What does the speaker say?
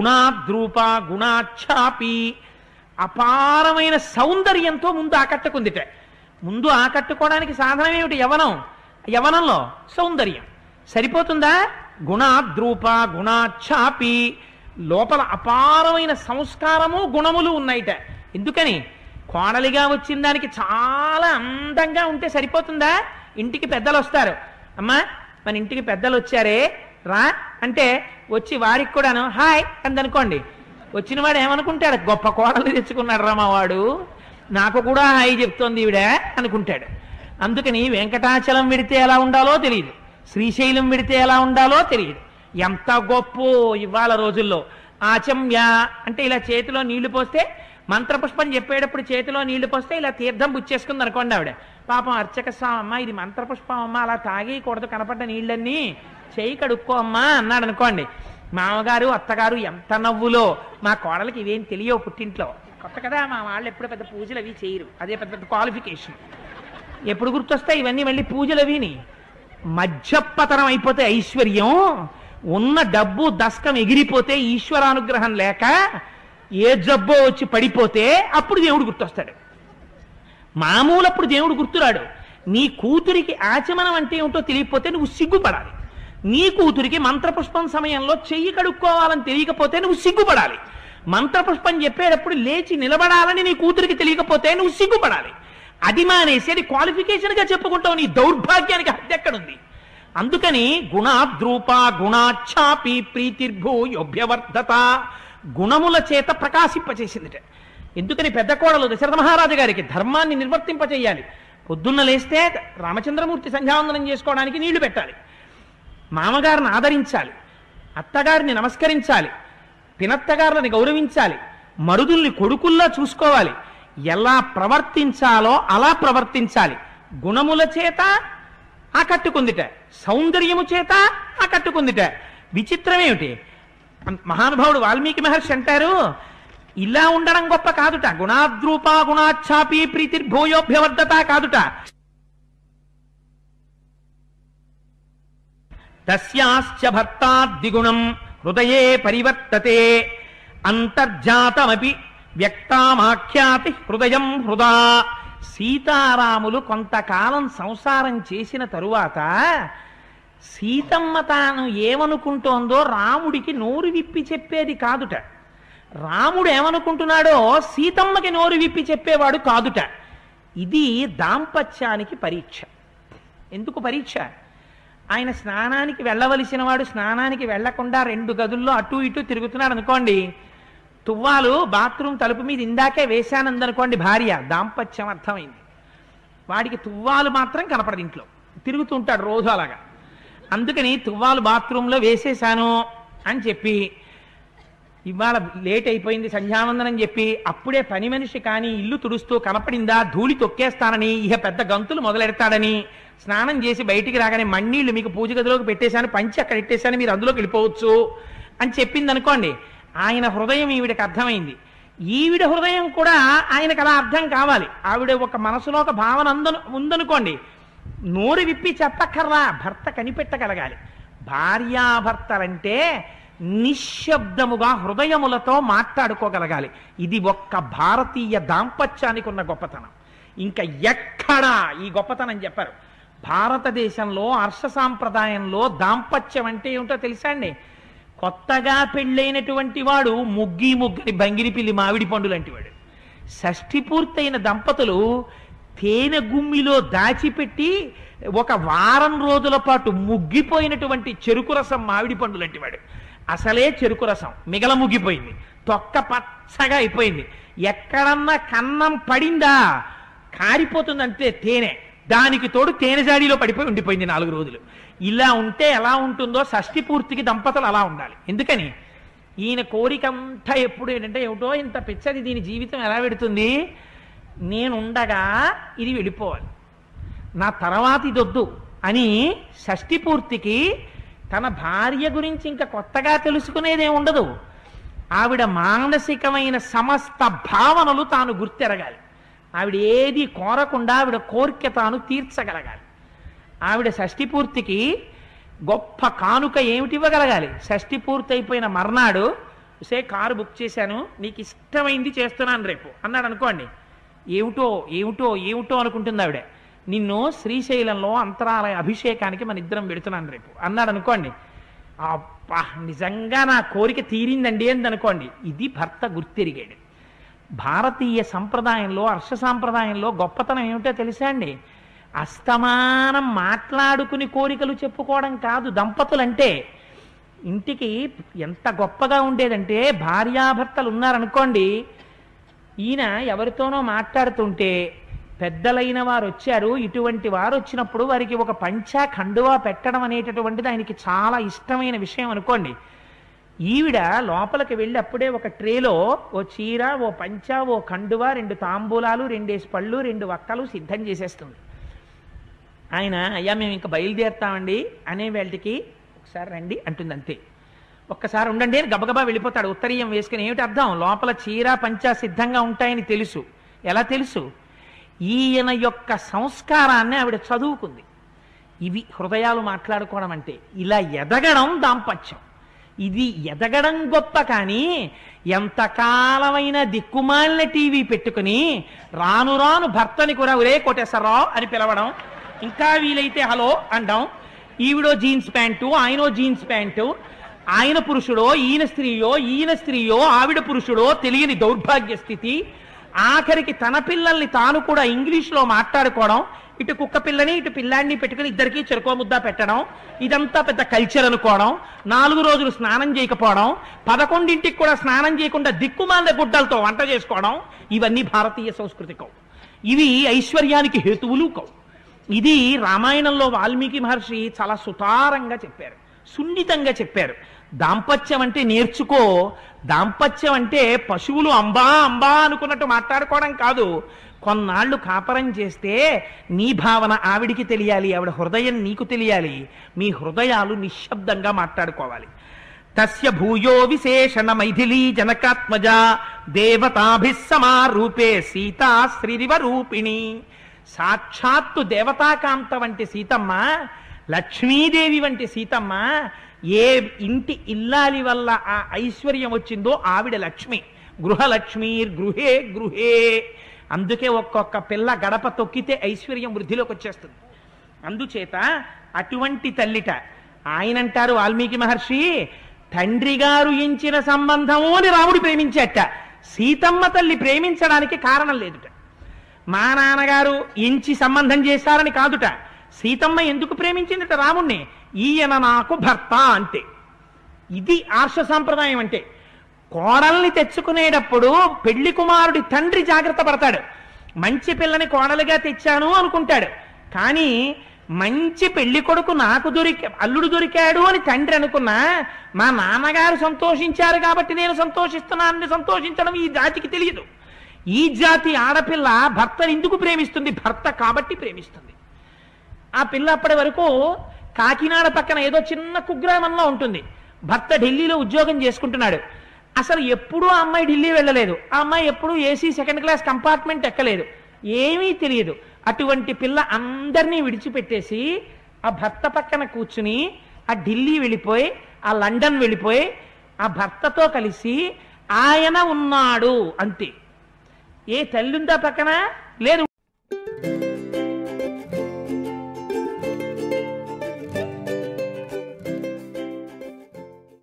గుణాద్రూప గుణాఛాపి, అపారమైన సౌందర్యంతో ముందు ఆకట్టుకుందిట. ముందు ఆకట్టుకోవడానికి సాధనం ఏమిటి? యవనం. యవనంలో సౌందర్యం సరిపోతుందా? గుణాద్రూప గుణాఛాపి, లోపల అపారమైన సంస్కారము గుణములు ఉన్నాయిట. ఎందుకని? కోడలిగా వచ్చిన దానికి చాలా అందంగా ఉంటే సరిపోతుందా? ఇంటికి పెద్దలు వస్తారు, అమ్మా మన ఇంటికి పెద్దలు వచ్చారే రా అంటే వచ్చి వారికి కూడాను హాయ్ అందనుకోండి. వచ్చిన వాడు ఏమనుకుంటాడు? గొప్ప కోడలు తెచ్చుకున్నాడు రా మా వాడు, నాకు కూడా హాయ్ చెప్తోంది ఈవిడ అనుకుంటాడు. అందుకని వెంకటాచలం విడితే ఎలా ఉండాలో తెలియదు, శ్రీశైలం విడితే ఎలా ఉండాలో తెలియదు. ఎంత గొప్ప ఇవాళ రోజుల్లో. ఆచమ్య అంటే ఇలా చేతిలో నీళ్లు పోస్తే, మంత్రపుష్పం చెప్పేటప్పుడు చేతిలో నీళ్లు పోస్తే ఇలా తీర్థం బుచ్చేసుకుంది అనుకోండి ఆవిడ. పాపం అర్చక స్వామమ్మ ఇది మంత్రపుష్పం అమ్మ, అలా తాగేయకూడదు, కనపడ్డ నీళ్ళన్నీ చేయి కడుక్కో అమ్మా అన్నాడు అనుకోండి. మామగారు అత్తగారు ఎంత నవ్వులో. మా కోడలకి ఇవేం తెలియవు, పుట్టింట్లో కొత్త కదా, మా వాళ్ళు ఎప్పుడు పెద్ద పూజలు అవి చేయరు, అదే పెద్ద పెద్ద క్వాలిఫికేషన్. ఎప్పుడు గుర్తొస్తాయి ఇవన్నీ మళ్ళీ పూజలు అవిని? మధ్యపతనం అయిపోతే ఐశ్వర్యం, ఉన్న డబ్బు దస్కం ఎగిరిపోతే ఈశ్వరానుగ్రహం లేక ఏ జబ్బో వచ్చి పడిపోతే అప్పుడు దేవుడు గుర్తొస్తాడు. మామూలప్పుడు దేవుడు గుర్తురాడు. నీ కూతురికి ఆచమనం అంటే ఏమిటో తెలియకపోతే నువ్వు సిగ్గుపడాలి. నీ కూతురికి మంత్రపుష్పం సమయంలో చెయ్యి కడుక్కోవాలని తెలియకపోతే నువ్వు సిగ్గుపడాలి. మంత్రపుష్పం చెప్పేటప్పుడు లేచి నిలబడాలని నీ కూతురికి తెలియకపోతే నువ్వు సిగ్గుపడాలి. అది మానేసి అది క్వాలిఫికేషన్గా చెప్పుకుంటావు. నీ దౌర్భాగ్యానికి హద్దు ఎక్కడుంది? అందుకని గుణాద్రూప గుణాఛాపి ప్రీతిర్భూయోభ్యవర్ధత, గుణముల చేత ప్రకాశింపచేసిందిట. ఎందుకని? పెద్ద కోడలు దశరథ మహారాజు గారికి ధర్మాన్ని నిర్వర్తింపచేయాలి. పొద్దున్న లేస్తే రామచంద్రమూర్తి సంధ్యావందనం చేసుకోవడానికి నీళ్లు పెట్టాలి, మామగారిని ఆదరించాలి, అత్తగారిని నమస్కరించాలి, పినత్తగారులని గౌరవించాలి, మరుదుల్ని కొడుకుల్లా చూసుకోవాలి. ఎలా ప్రవర్తించాలో అలా ప్రవర్తించాలి. గుణముల చేత ఆకట్టుకుందిట, సౌందర్యము చేత ఆకట్టుకుందిట. విచిత్రమేమిటి? మహానుభావుడు వాల్మీకి మహర్షి అంటారు, ఇలా ఉండడం గొప్ప కాదుట, గుణాద్రూప గుణాఛాపి ప్రీతిర్భూయోభ్యవర్ధత కాదుట. తస్యాశ్చ భర్తాద్విగుణం హృదయే పరివర్తతే అంతర్జాతమపి వ్యక్తామాఖ్యాతి హృదయం హృదా. సీతారాములు కొంతకాలం సంసారం చేసిన తరువాత సీతమ్మ తాను ఏమనుకుంటోందో రాముడికి నోరు విప్పి చెప్పేది కాదుట. రాముడు ఏమనుకుంటున్నాడో సీతమ్మకి నోరు విప్పి చెప్పేవాడు కాదుట. ఇది దాంపత్యానికి పరీక్ష. ఎందుకు పరీక్ష? ఆయన స్నానానికి వెళ్ళవలసిన వాడు స్నానానికి వెళ్లకుండా 2 గదుల్లో అటు ఇటు తిరుగుతున్నాడు అనుకోండి. తువ్వాలు బాత్రూమ్ తలుపు మీద ఇందాకే వేశానందనుకోండి భార్య, దాంపత్యం అర్థమైంది. వాడికి తువ్వాలు మాత్రం కనపడదు, ఇంట్లో తిరుగుతుంటాడు రోజు అలాగా. అందుకని తువ్వాలు బాత్రూంలో వేసేశాను అని చెప్పి, ఇవాళ లేట్ అయిపోయింది సంధ్యావందనం చెప్పి అప్పుడే పని మనిషి కానీ ఇల్లు తుడుస్తూ కనపడిందా ధూళి తొక్కేస్తానని ఇక పెద్ద గంతులు మొదలెడతాడని, స్నానం చేసి బయటికి రాగానే మన్నీళ్ళు మీకు పూజ గదిలోకి పెట్టేశాను, పంచి అక్కడ పెట్టేశాను, మీరు అందులోకి వెళ్ళిపోవచ్చు అని చెప్పింది అనుకోండి. ఆయన హృదయం ఈవిడకి అర్థమైంది. ఈవిడ హృదయం కూడా ఆయనకు అలా అర్థం కావాలి. ఆవిడ ఒక మనసులో ఒక భావన ఉందనుకోండి, నోరు విప్పి చెప్పక్కర్లా, భర్త కనిపెట్టగలగాలి. భార్యాభర్తలంటే నిశ్శబ్దముగా హృదయములతో మాట్లాడుకోగలగాలి. ఇది ఒక్క భారతీయ దాంపత్యానికి ఉన్న గొప్పతనం. ఇంకా ఎక్కడా ఈ గొప్పతనం చెప్పారు. భారతదేశంలో హర్ష సాంప్రదాయంలో దాంపత్యం అంటే ఏమిటో తెలుసా అండి? కొత్తగా పెళ్ళైనటువంటి వాడు ముగ్గని బంగిరి పిల్లి మామిడి పండు లాంటి వాడు. షష్ఠి పూర్తయిన దంపతులు తేనె గుమ్మిలో దాచిపెట్టి 1 వారం రోజుల పాటు ముగ్గిపోయినటువంటి చెరుకు రసం మామిడి పండు లాంటి వాడు. అసలే చెరుకు రసం మిగల ముగ్గిపోయింది, తొక్క పచ్చగా అయిపోయింది, ఎక్కడన్నా కన్నం పడిందా కారిపోతుంది అంతే తేనె. దానికి తోడు తేనె జాడీలో పడిపోయి ఉండిపోయింది 4 రోజులు. ఇలా ఉంటే ఎలా ఉంటుందో షష్ఠి పూర్తికి దంపతులు అలా ఉండాలి. ఎందుకని? ఈయన కోరికంతా ఎప్పుడు ఏంటంటే ఏమిటో ఇంత పిచ్చది, దీని జీవితం ఎలా పెడుతుంది, నేనుండగా ఇది వెళ్ళిపోవాలి, నా తర్వాత ఇది వద్దు అని షష్ఠి పూర్తికి తన భార్య గురించి ఇంకా కొత్తగా తెలుసుకునేదే ఉండదు. ఆవిడ మానసికమైన సమస్త భావనలు తాను గుర్తెరగాలి. ఆవిడ ఏది కోరకుండా ఆవిడ కోరిక తాను తీర్చగలగాలి. ఆవిడ షష్ఠి పూర్తికి గొప్ప కానుక ఏమిటి ఇవ్వగలగాలి? షష్ఠి పూర్తి అయిపోయిన మర్నాడు కారు బుక్ చేశాను, నీకు ఇష్టమైంది చేస్తున్నాను రేపు అన్నాడు అనుకోండి. ఏమిటో ఏమిటో ఏమిటో అనుకుంటుంది ఆవిడ. నిన్ను శ్రీశైలంలో అంతరాలయ అభిషేకానికి మన ఇద్దరం పెడుతున్నాను రేపు అన్నాడు అనుకోండి. అబ్బా నిజంగా నా కోరిక తీరిందండి అని అనుకోండి. ఇది భర్త గుర్తిరిగాడు. భారతీయ సంప్రదాయంలో, హర్ష సాంప్రదాయంలో గొప్పతనం ఏమిటో తెలుసా అండి? అస్తమానం మాట్లాడుకుని కోరికలు చెప్పుకోవడం కాదు దంపతులంటే. ఇంటికి ఎంత గొప్పగా ఉండేదంటే, భార్యాభర్తలు ఉన్నారనుకోండి, ఈయన ఎవరితోనో మాట్లాడుతుంటే పెద్దలైన వారు వచ్చారు, ఇటువంటి వారు వచ్చినప్పుడు వారికి ఒక పంచా కండువా పెట్టడం అనేటటువంటిది ఆయనకి చాలా ఇష్టమైన విషయం అనుకోండి. ఈవిడ లోపలికి వెళ్ళి అప్పుడే ఒక ట్రేలో ఓ చీర, ఓ పంచా, ఓ కండువా, 2 తాంబూలాలు, 2 పళ్ళు, 2 వక్కలు సిద్ధం చేసేస్తుంది. ఆయన అయ్యా మేము ఇంకా బయలుదేరుతామండి అనే వేళకి ఒకసారి రండి అంటుంది, అంతే. ఒక్కసారి ఉండండి అని గబగబా వెళ్ళిపోతాడు ఉత్తరీయం వేసుకుని. ఏమిటి అర్థం? లోపల చీర పంచా సిద్ధంగా ఉంటాయని తెలుసు. ఎలా తెలుసు? ఈయన యొక్క సంస్కారాన్ని ఆవిడ చదువుకుంది. ఇవి హృదయాలు మాట్లాడుకోవడం అంటే. ఇలా ఎదగడం దాంపత్యం. ఇది ఎదగడం గొప్ప. కానీ ఎంతకాలమైన దిక్కుమాలిన టీవీ పెట్టుకుని రాను రాను భర్తని కూడా ఒరే కోటేశ్వరరావు అని పిలవడం, ఇంకా వీలైతే హలో అండం, ఈవిడో జీన్స్ ప్యాంటు, ఆయనో జీన్స్ ప్యాంటు, ఆయన పురుషుడో ఈయన స్త్రీయో, ఈయన స్త్రీయో ఆవిడ పురుషుడో తెలియని దౌర్భాగ్య స్థితి. ఆఖరికి తన పిల్లల్ని తాను కూడా ఇంగ్లీష్లో మాట్లాడుకోవడం, ఇటు కుక్క పిల్లని ఇటు పిల్లాన్ని పెట్టుకుని ఇద్దరికి చెరుకో ముద్ద పెట్టడం, ఇదంతా పెద్ద కల్చర్ అనుకోవడం. 4 రోజులు స్నానం చేయకపోవడం, 11ంటికి కూడా స్నానం చేయకుండా దిక్కుమాల గుడ్డలతో వంట చేసుకోవడం, ఇవన్నీ భారతీయ సంస్కృతికం. ఇవి ఐశ్వర్యానికి హేతువులు కవు. ఇది రామాయణంలో వాల్మీకి మహర్షి చాలా సుతారంగా చెప్పారు, సున్నితంగా చెప్పారు. దాంపత్యం అంటే నేర్చుకో. దాంపత్యం అంటే పశువులు అంబా అంబా అనుకున్నట్టు మాట్లాడుకోవడం కాదు. కొన్నాళ్ళు కాపరం చేస్తే నీ భావన ఆవిడికి తెలియాలి, ఆవిడ హృదయం నీకు తెలియాలి. మీ హృదయాలు నిశ్శబ్దంగా మాట్లాడుకోవాలి. తస్య భూయో విశేషణ మైథిలీ జనకాత్మజ దేవతాభిస్సమారూపే సీతా శ్రీరివ రూపిణి. సాక్షాత్తు దేవతాకాంత వంటి సీతమ్మ, లక్ష్మీదేవి వంటి సీతమ్మ. ఏ ఇంటి ఇల్లాలి వల్ల ఆ ఐశ్వర్యం వచ్చిందో ఆవిడ లక్ష్మి. గృహలక్ష్మీ గృహే గృహే. అందుకే ఒక్కొక్క పిల్ల గడప తొక్కితే ఐశ్వర్యం వృద్ధిలోకి వచ్చేస్తుంది. అందుచేత అటువంటి తల్లిట ఆయనంటారు వాల్మీకి మహర్షి, తండ్రి గారు ఎంచిన సంబంధము అని రాముడు ప్రేమించేట. సీతమ్మ తల్లి ప్రేమించడానికి కారణం లేదుట. మా నాన్నగారు ఎంచి సంబంధం చేశారని కాదుట. సీతమ్మ ఎందుకు ప్రేమించిందిట రాముణ్ణి? ఈయన నాకు భర్త అంటే. ఇది ఆర్ష సాంప్రదాయం అంటే. కోడల్ని తెచ్చుకునేటప్పుడు పెళ్లి కుమారుడి తండ్రి జాగ్రత్త పడతాడు. మంచి పిల్లని కోడలుగా తెచ్చాను అనుకుంటాడు. కానీ మంచి పెళ్లి కొడుకు నాకు అల్లుడు దొరికాడు అని తండ్రి అనుకున్నా, మా నాన్నగారు సంతోషించారు కాబట్టి నేను సంతోషిస్తున్నానని సంతోషించడం ఈ జాతికి తెలియదు. ఈ జాతి ఆడపిల్ల భర్తను ఎందుకు ప్రేమిస్తుంది? భర్త కాబట్టి ప్రేమిస్తుంది. ఆ పిల్ల అప్పటి వరకు కాకినాడ పక్కన ఏదో చిన్న కుగ్రామంలో ఉంటుంది. భర్త ఢిల్లీలో ఉద్యోగం చేసుకుంటున్నాడు. అసలు ఎప్పుడూ ఆ అమ్మాయి ఢిల్లీ వెళ్ళలేదు. ఆ అమ్మాయి ఎప్పుడూ ఏసీ 2nd క్లాస్ కంపార్ట్మెంట్ ఎక్కలేదు. ఏమీ తెలియదు. అటువంటి పిల్ల అందరినీ విడిచిపెట్టేసి ఆ భర్త పక్కన కూర్చుని ఆ ఢిల్లీ వెళ్ళిపోయి, ఆ లండన్ వెళ్ళిపోయి ఆ భర్తతో కలిసి ఆయన ఉన్నాడు అంతే. ఏ తల్లి ఉందా పక్కన? లేదు.